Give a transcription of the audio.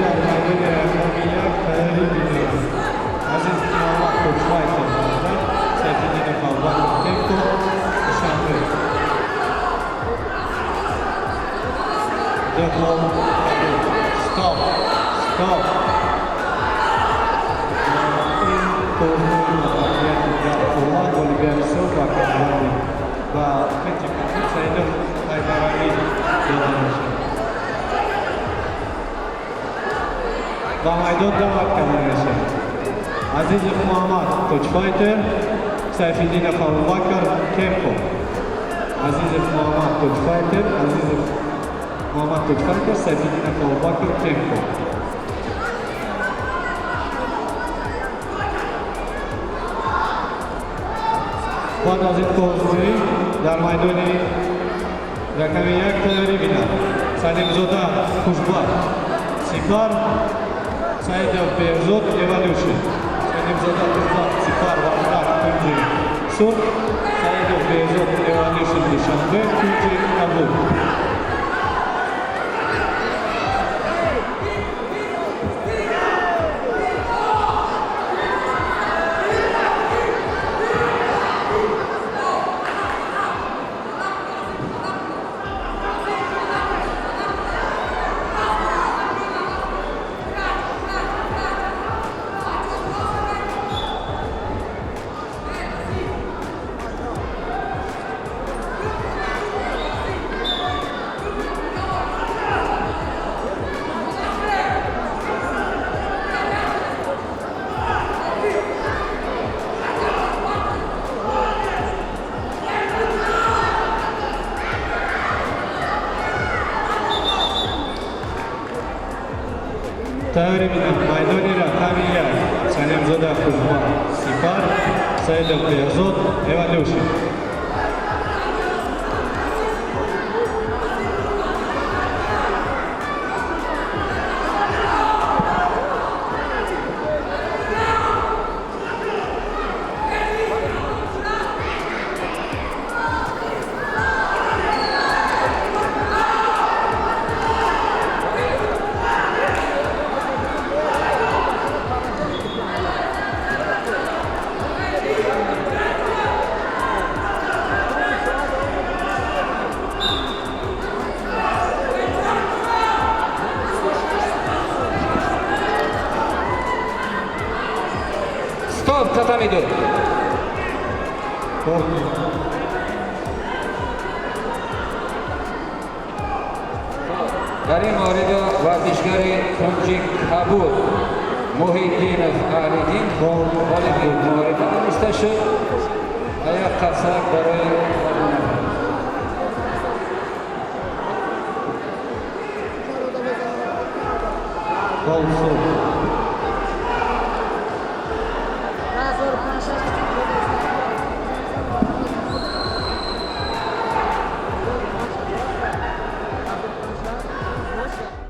در مورد رقمیت خیلی بیدیم از این سینما کچفای تنبازن سیفیدین فاوان تکو شنبه دکم stop stop این توضیح مقابلیت در اومد بولیویرسو و کاملاندی و فکر کنید سایدم تایبرانی دادن شد و مایداد دعوت کرده میشه. عزیز محمد کوچ فایتر سیفیدین خانوبکر کمپو. عزیز محمد کوچ فایتر سیفیدین خانوبکر کمپو. بعد از این کوزگویی در میدان رقم یک تیاری بینم سلیم زاده خوشبخت سپر سعید بهزاد ایوالوشن سلیم زاده خوشبخت سپر وقت کنجی سر سعید بهزاد ایوالوشن نشانده کنجی کابل تیاری بینم میدانی رقم یک سلیم زاده خوشبخت سپر سعید بهزاد ایوالوشن Stop, tatami dur. در این مورد ورزشکار کنجی کابل محیدینov علیدین غالب مورد دانسته شد و یک قرصک برای Gol